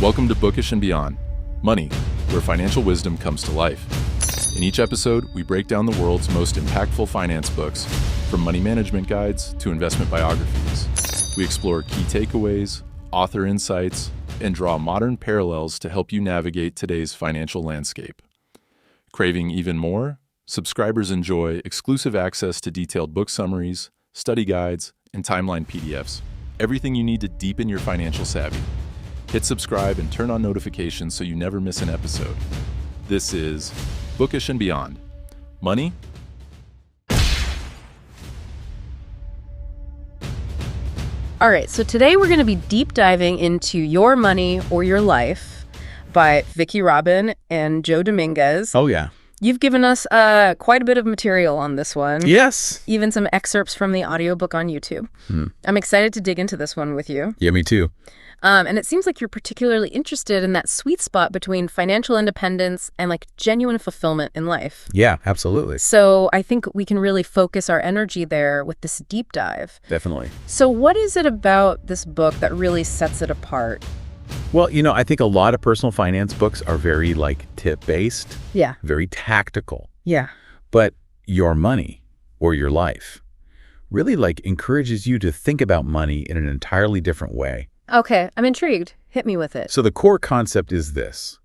Welcome to Bookish and Beyond, Money, where financial wisdom comes to life. In each episode, we break down the world's most impactful finance books, from money management guides to investment biographies. We explore key takeaways, author insights, and draw modern parallels to help you navigate today's financial landscape. Craving even more? Subscribers enjoy exclusive access to detailed book summaries, study guides, and timeline PDFs. Everything you need to deepen your financial savvy. Hit subscribe and turn on notifications so you never miss an episode. This is Bookish and Beyond. Money? All right, so today we're going to be deep diving into Your Money or Your Life by Vicki and Joe Dominguez. Oh, yeah. You've given us quite a bit of material on this one. Yes. Even some excerpts from the audiobook on YouTube. I'm excited to dig into this one with you. Yeah, me too. And it seems like you're particularly interested in that sweet spot between financial independence and like genuine fulfillment in life. Yeah, absolutely. So I think we can really focus our energy there with this deep dive. Definitely. So what is it about this book that really sets it apart? Well, I think a lot of personal finance books are very tip-based. Yeah. Very tactical. Yeah. But Your Money or Your Life really encourages you to think about money in an entirely different way. Okay, I'm intrigued. Hit me with it. So the core concept is this.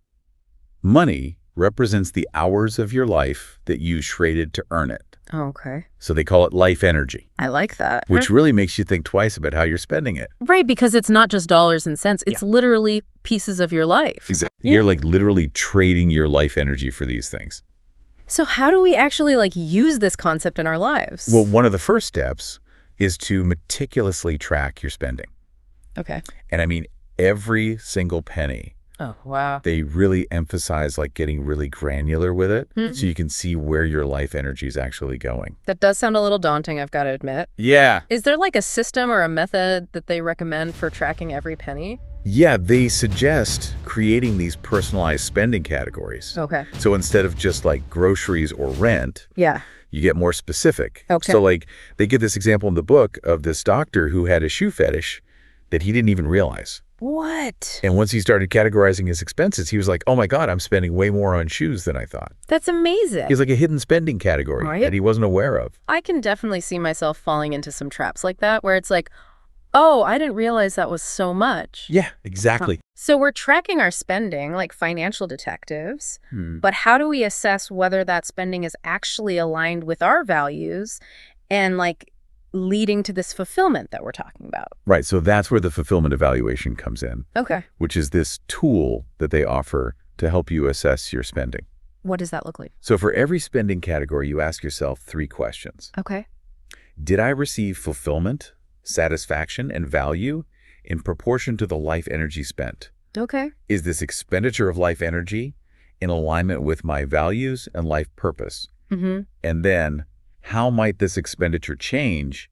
Money represents the hours of your life that you traded to earn it. Okay. So they call it life energy. I like that. Which really makes you think twice about how you're spending it. Right, because it's not just dollars and cents. It's literally pieces of your life. Exactly. Yeah. You're literally trading your life energy for these things. So how do we actually use this concept in our lives? Well, one of the first steps is to meticulously track your spending. Okay. And I mean, every single penny. Oh, wow. They really emphasize getting really granular with it so you can see where your life energy is actually going. That does sound a little daunting, I've got to admit. Yeah. Is there a system or a method that they recommend for tracking every penny? Yeah, they suggest creating these personalized spending categories. Okay. So instead of just groceries or rent, yeah, you get more specific. Okay. So they give this example in the book of this doctor who had a shoe fetish that he didn't even realize. What? And once he started categorizing his expenses, he was like, oh my God, I'm spending way more on shoes than I thought. That's amazing. He's a hidden spending category that he wasn't aware of. I can definitely see myself falling into some traps like that where it's oh, I didn't realize that was so much. Yeah, exactly. So we're tracking our spending like financial detectives, but how do we assess whether that spending is actually aligned with our values and leading to this fulfillment that we're talking about? Right. So that's where the fulfillment evaluation comes in. Okay. Which is this tool that they offer to help you assess your spending. What does that look like? So for every spending category, you ask yourself 3 questions. Okay. Did I receive fulfillment, satisfaction, and value in proportion to the life energy spent? Okay. Is this expenditure of life energy in alignment with my values and life purpose? And then, how might this expenditure change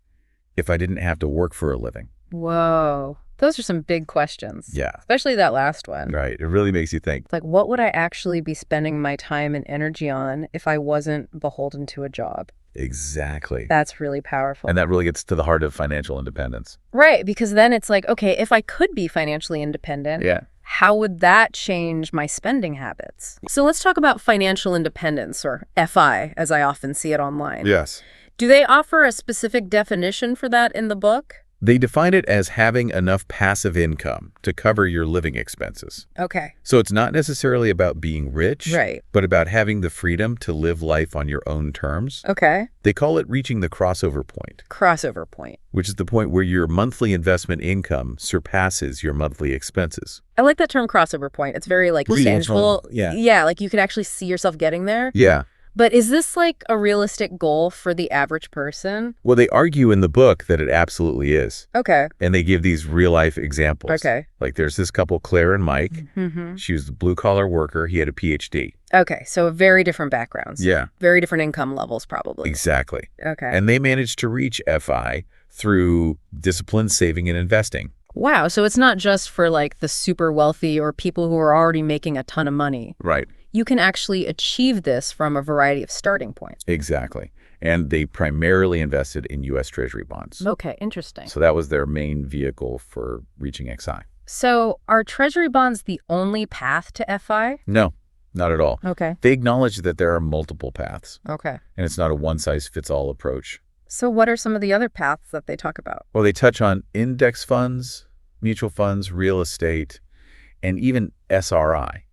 if I didn't have to work for a living? Whoa. Those are some big questions. Yeah. Especially that last one. Right. It really makes you think. What would I actually be spending my time and energy on if I wasn't beholden to a job? Exactly. That's really powerful. And that really gets to the heart of financial independence. Right. Because then it's okay, if I could be financially independent, how would that change my spending habits? So let's talk about financial independence, or FI, as I often see it online. Yes. Do they offer a specific definition for that in the book? They define it as having enough passive income to cover your living expenses. Okay. So it's not necessarily about being rich, right, but about having the freedom to live life on your own terms. Okay. They call it reaching the crossover point. Crossover point. Which is the point where your monthly investment income surpasses your monthly expenses. I like that term, crossover point. It's very tangible. Yeah. Yeah, you could actually see yourself getting there. Yeah. But is this a realistic goal for the average person? Well, they argue in the book that it absolutely is. Okay. And they give these real life examples. Okay. There's this couple, Claire and Mike. She was a blue collar worker. He had a PhD. Okay. So very different backgrounds. Yeah. Very different income levels, probably. Exactly. Okay. And they managed to reach FI through disciplined saving and investing. Wow. So it's not just for the super wealthy or people who are already making a ton of money. Right. You can actually achieve this from a variety of starting points. Exactly. And they primarily invested in U.S. Treasury bonds. Okay, interesting. So that was their main vehicle for reaching XI. So are treasury bonds the only path to FI? No, not at all. Okay. They acknowledge that there are multiple paths, Okay. and it's not a one-size-fits-all approach. So what are some of the other paths that they talk about? Well, they touch on index funds, mutual funds, real estate, and even SRI,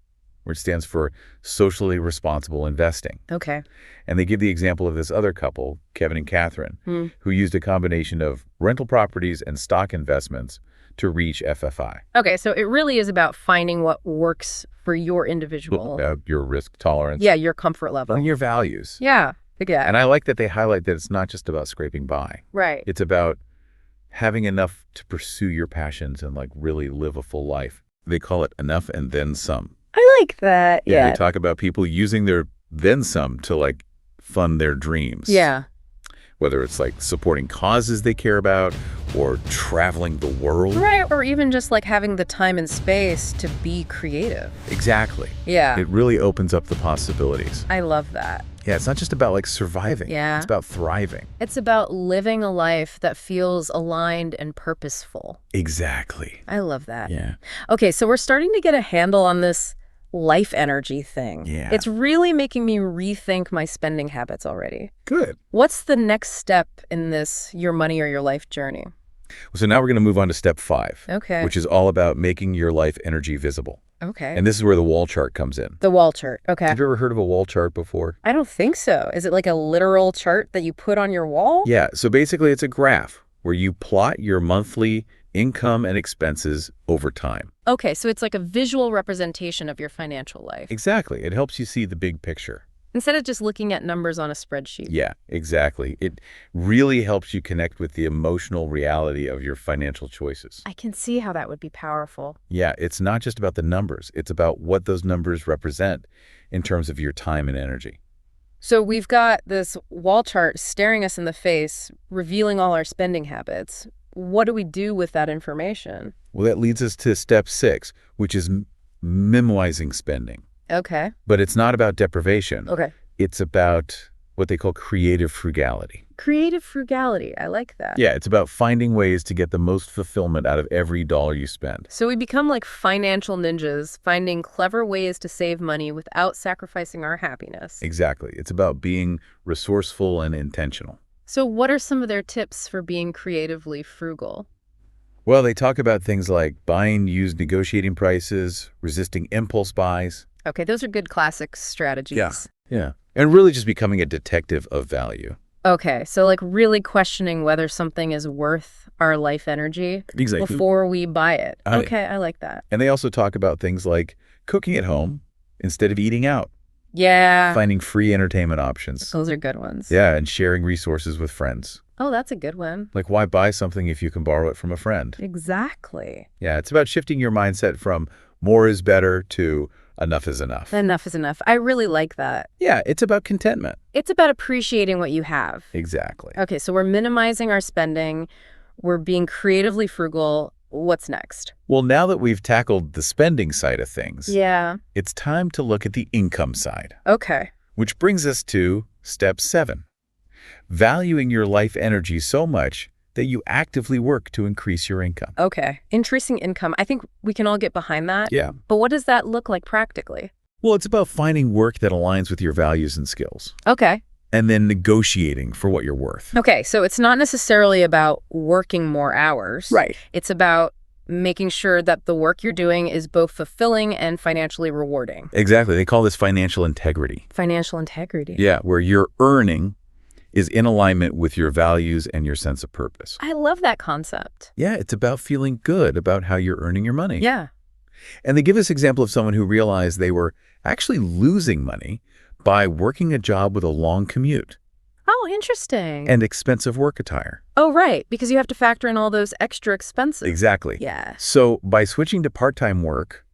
which stands for socially responsible investing. Okay. And they give the example of this other couple, Kevin and Catherine, who used a combination of rental properties and stock investments to reach FFI. Okay, so it really is about finding what works for your individual. Your risk tolerance. Yeah, your comfort level. And your values. Yeah. Yeah. And I like that they highlight that it's not just about scraping by. Right. It's about having enough to pursue your passions and like really live a full life. They call it enough and then some. I like that. Yeah. They talk about people using their then some to like fund their dreams. Yeah. Whether it's like supporting causes they care about or traveling the world. Right. Or even just like having the time and space to be creative. Exactly. Yeah. It really opens up the possibilities. I love that. Yeah, it's not just about like surviving. Yeah. It's about thriving. It's about living a life that feels aligned and purposeful. Exactly. I love that. Yeah. Okay, so we're starting to get a handle on this life energy thing. Yeah. It's really making me rethink my spending habits already. Good. What's the next step in this your money or your life journey? So now we're going to move on to step 5. Okay. Which is all about making your life energy visible. Okay. And this is where the wall chart comes in. The wall chart. Okay. Have you ever heard of a wall chart before? I don't think so. Is it like a literal chart that you put on your wall? Yeah. So basically it's a graph where you plot your monthly income and expenses over time. Okay, so it's like a visual representation of your financial life. Exactly. It helps you see the big picture. Instead of just looking at numbers on a spreadsheet. Yeah, exactly. It really helps you connect with the emotional reality of your financial choices. I can see how that would be powerful. Yeah, it's not just about the numbers. It's about what those numbers represent in terms of your time and energy. So we've got this wall chart staring us in the face, revealing all our spending habits. What do we do with that information? Well, that leads us to step 6, which is minimizing spending. Okay. But it's not about deprivation. Okay. It's about what they call creative frugality. Creative frugality. I like that. Yeah, it's about finding ways to get the most fulfillment out of every dollar you spend. So we become like financial ninjas, finding clever ways to save money without sacrificing our happiness. Exactly. It's about being resourceful and intentional. So what are some of their tips for being creatively frugal? Well, they talk about things like buying used negotiating prices, resisting impulse buys. Okay, those are good classic strategies. Yeah. And really just becoming a detective of value. Okay, so like really questioning whether something is worth our life energy before we buy it. Okay, I like that. And they also talk about things like cooking at home instead of eating out. Yeah. Finding free entertainment options. Those are good ones. Yeah, and sharing resources with friends. Oh, that's a good one. Like, why buy something if you can borrow it from a friend? Exactly. Yeah, it's about shifting your mindset from more is better to enough is enough. Enough is enough. I really like that. Yeah, it's about contentment. It's about appreciating what you have. Exactly. Okay, so we're minimizing our spending. We're being creatively frugal. What's next? Well, now that we've tackled the spending side of things, Yeah. it's time to look at the income side. Okay. Which brings us to step 7. Valuing your life energy so much that you actively work to increase your income. Okay. Increasing income. I think we can all get behind that. Yeah. But what does that look like practically? Well, it's about finding work that aligns with your values and skills. Okay. And then negotiating for what you're worth. Okay, so it's not necessarily about working more hours. Right. It's about making sure that the work you're doing is both fulfilling and financially rewarding. Exactly. They call this financial integrity. Financial integrity. Yeah, where your earning is in alignment with your values and your sense of purpose. I love that concept. Yeah, it's about feeling good about how you're earning your money. Yeah. And they give this example of someone who realized they were actually losing money by working a job with a long commute Oh, interesting. and expensive work attire. Oh, right, because you have to factor in all those extra expenses. Exactly. Yeah. So by switching to part-time work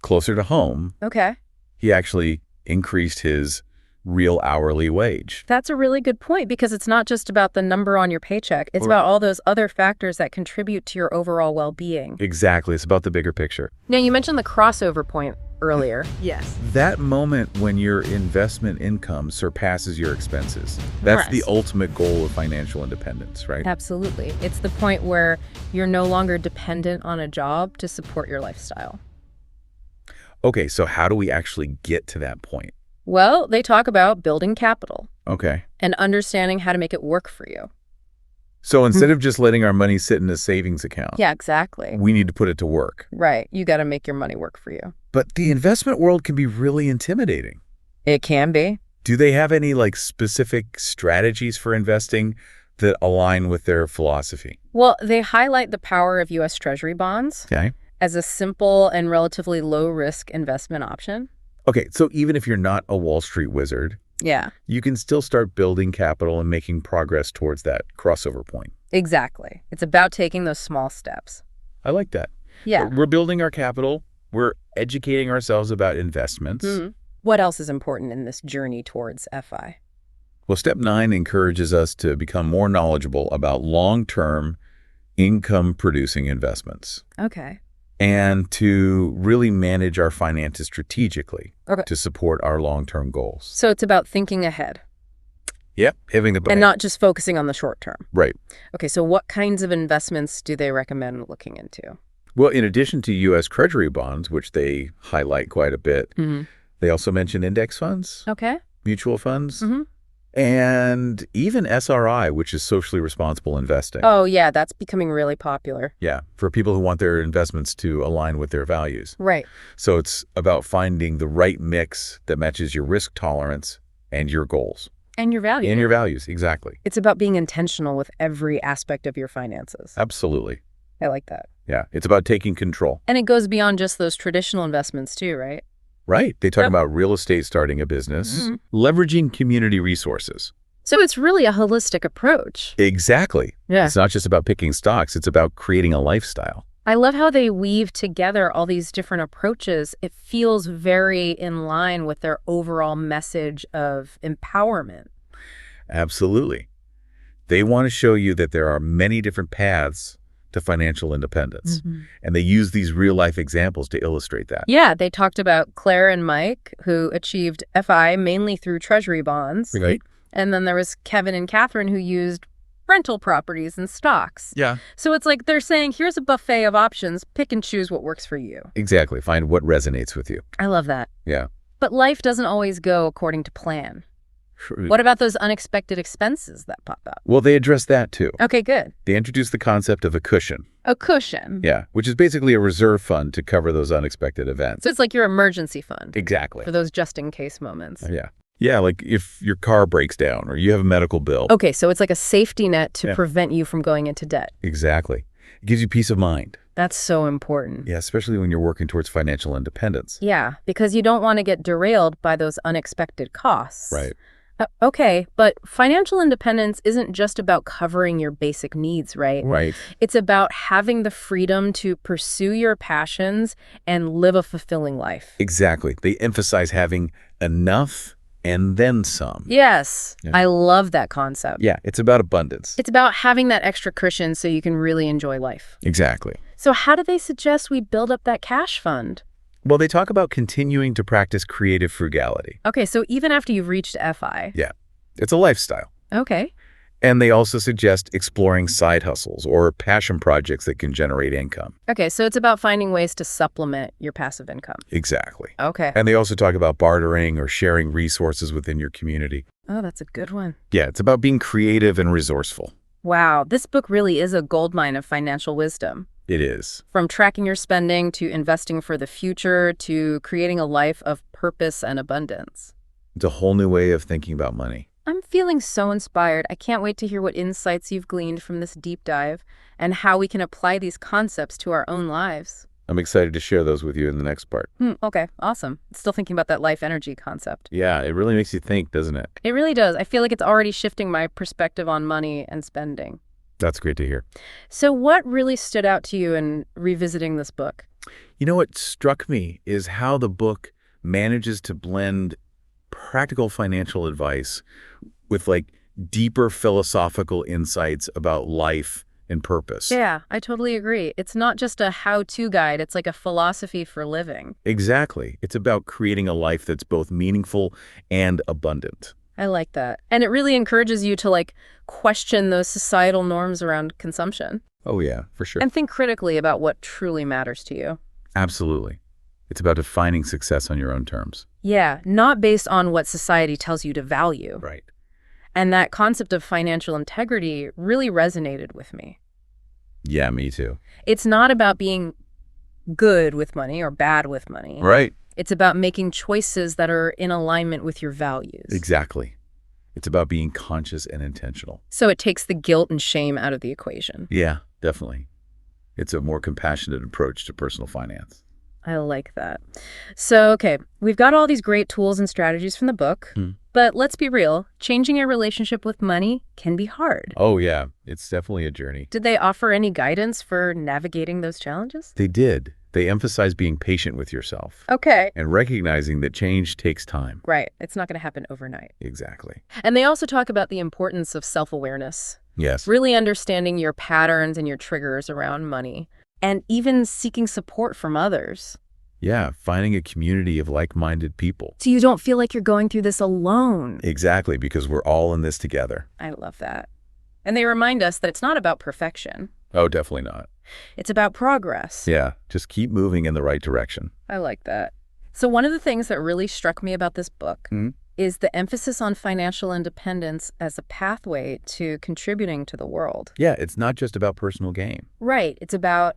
closer to home, Okay. he actually increased his real hourly wage. That's a really good point because it's not just about the number on your paycheck. It's about all those other factors that contribute to your overall well-being. Exactly. It's about the bigger picture. Now, you mentioned the crossover point. earlier. Yes. That moment when your investment income surpasses your expenses, that's the ultimate goal of financial independence, right? Absolutely. It's the point where you're no longer dependent on a job to support your lifestyle. Okay, so how do we actually get to that point? Well, they talk about building capital Okay. and understanding how to make it work for you. So instead of just letting our money sit in a savings account, Yeah, exactly. we need to put it to work. Right. You got to make your money work for you. But the investment world can be really intimidating. It can be. Do they have any specific strategies for investing that align with their philosophy? Well, they highlight the power of U.S. Treasury bonds Okay. as a simple and relatively low-risk investment option. Okay, so even if you're not a Wall Street wizard, Yeah, you can still start building capital and making progress towards that crossover point. exactly. It's about taking those small steps. I like that. Yeah. We're building our capital. We're educating ourselves about investments. What else is important in this journey towards FI? Well, step 9 encourages us to become more knowledgeable about long-term income-producing investments Okay. and to really manage our finances strategically Okay. to support our long-term goals. So it's about thinking ahead Yep, hitting the button. and not just focusing on the short term. Right. Okay, so what kinds of investments do they recommend looking into? Well, in addition to U.S. Treasury bonds, which they highlight quite a bit, they also mention index funds, Okay. mutual funds, Mm-hmm. and even SRI, which is socially responsible investing. Oh, yeah, that's becoming really popular. Yeah, for people who want their investments to align with their values. Right. So it's about finding the right mix that matches your risk tolerance and your goals. And your value. And your values, exactly. It's about being intentional with every aspect of your finances. Absolutely. I like that. Yeah, it's about taking control. And it goes beyond just those traditional investments too, right? Right. They talk Yep. about real estate starting a business, leveraging community resources. So it's really a holistic approach. Exactly. Yeah. It's not just about picking stocks. It's about creating a lifestyle. I love how they weave together all these different approaches. It feels very in line with their overall message of empowerment. Absolutely. They want to show you that there are many different paths to financial independence. And they use these real-life examples to illustrate that. Yeah, they talked about Claire and Mike, who achieved FI mainly through treasury bonds. Right? And then there was Kevin and Catherine, who used rental properties and stocks. Yeah. So it's like they're saying, here's a buffet of options. Pick and choose what works for you. Exactly. Find what resonates with you. I love that. Yeah. But life doesn't always go according to plan. What about those unexpected expenses that pop up? Well, they address that too. Okay, good. They introduce the concept of a cushion. A cushion. Yeah, which is basically a reserve fund to cover those unexpected events. So it's like your emergency fund Exactly. for those just-in-case moments. Yeah. Yeah, like if your car breaks down or you have a medical bill. Okay, so it's like a safety net to Yeah. prevent you from going into debt. Exactly. It gives you peace of mind. That's so important. Yeah, especially when you're working towards financial independence. Yeah, because you don't want to get derailed by those unexpected costs. Right. Okay, but financial independence isn't just about covering your basic needs, right? Right. It's about having the freedom to pursue your passions and live a fulfilling life. Exactly. They emphasize having enough and then some. Yes, Yeah. I love that concept. Yeah, it's about abundance. It's about having that extra cushion so you can really enjoy life. Exactly. So how do they suggest we build up that cash fund? Well, they talk about continuing to practice creative frugality. Okay, so even after you've reached FI. Yeah. It's a lifestyle. Okay. And they also suggest exploring side hustles or passion projects that can generate income. Okay, so it's about finding ways to supplement your passive income. Exactly. Okay. And they also talk about bartering or sharing resources within your community. Oh, that's a good one. Yeah, it's about being creative and resourceful. Wow, this book really is a goldmine of financial wisdom. It is. From tracking your spending to investing for the future to creating a life of purpose and abundance. It's a whole new way of thinking about money. I'm feeling so inspired. I can't wait to hear what insights you've gleaned from this deep dive and how we can apply these concepts to our own lives. I'm excited to share those with you in the next part. Okay, awesome. Still thinking about that life energy concept. Yeah, it really makes you think, doesn't it? It really does. I feel like it's already shifting my perspective on money and spending. That's great to hear. So what really stood out to you in revisiting this book? You know what struck me is how the book manages to blend practical financial advice with deeper philosophical insights about life and purpose. Yeah, I totally agree. It's not just a how-to guide, it's like a philosophy for living. Exactly. It's about creating a life that's both meaningful and abundant. I like that. And it really encourages you to question those societal norms around consumption. Oh yeah, for sure. And think critically about what truly matters to you. Absolutely. It's about defining success on your own terms. Yeah, not based on what society tells you to value. Right. And that concept of financial integrity really resonated with me. Yeah, me too. It's not about being good with money or bad with money. Right. It's about making choices that are in alignment with your values. Exactly. It's about being conscious and intentional. So it takes the guilt and shame out of the equation. Yeah, definitely. It's a more compassionate approach to personal finance. I like that. So, okay, we've got all these great tools and strategies from the book, but let's be real, changing your relationship with money can be hard. Oh yeah, it's definitely a journey. Did they offer any guidance for navigating those challenges? They did. They emphasize being patient with yourself. Okay. And recognizing that change takes time. Right. It's not going to happen overnight. Exactly. And they also talk about the importance of self-awareness. Yes. Really understanding your patterns and your triggers around money, and even seeking support from others. Yeah, finding a community of like-minded people. So you don't feel like you're going through this alone. Exactly, because we're all in this together. I love that. And they remind us that it's not about perfection. Oh, definitely not. It's about progress. Yeah, just keep moving in the right direction. I like that. So one of the things that really struck me about this book is the emphasis on financial independence as a pathway to contributing to the world. Yeah, it's not just about personal gain. Right. It's about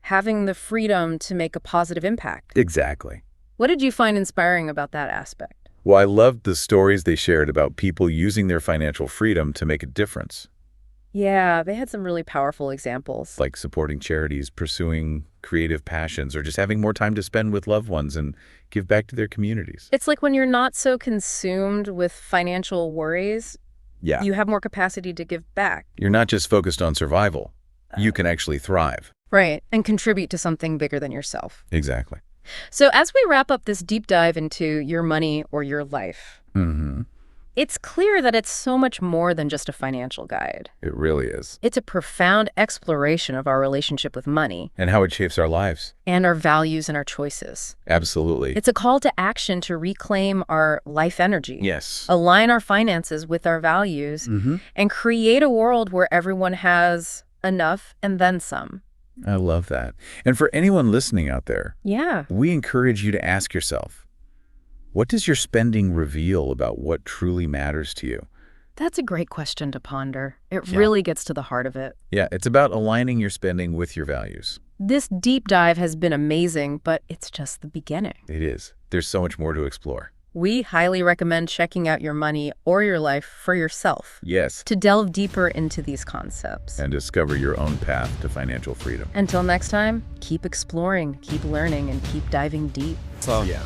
having the freedom to make a positive impact. Exactly. What did you find inspiring about that aspect? Well, I loved the stories they shared about people using their financial freedom to make a difference. Yeah, they had some really powerful examples. Like supporting charities, pursuing creative passions, or just having more time to spend with loved ones and give back to their communities. It's like when you're not so consumed with financial worries, Yeah. you have more capacity to give back. You're not just focused on survival. You can actually thrive. Right, and contribute to something bigger than yourself. Exactly. So as we wrap up this deep dive into your money or your life, it's clear that it's so much more than just a financial guide. It really is. It's a profound exploration of our relationship with money And how it shapes our lives. and our values and our choices. Absolutely. It's a call to action to reclaim our life energy. Yes. Align our finances with our values and create a world where everyone has enough and then some. I love that. And for anyone listening out there, Yeah. we encourage you to ask yourself, what does your spending reveal about what truly matters to you? That's a great question to ponder. It really gets to the heart of it. Yeah, it's about aligning your spending with your values. This deep dive has been amazing, but it's just the beginning. It is. There's so much more to explore. We highly recommend checking out your money or your life for yourself Yes. to delve deeper into these concepts. And discover your own path to financial freedom. Until next time, keep exploring, keep learning, and keep diving deep. Yeah.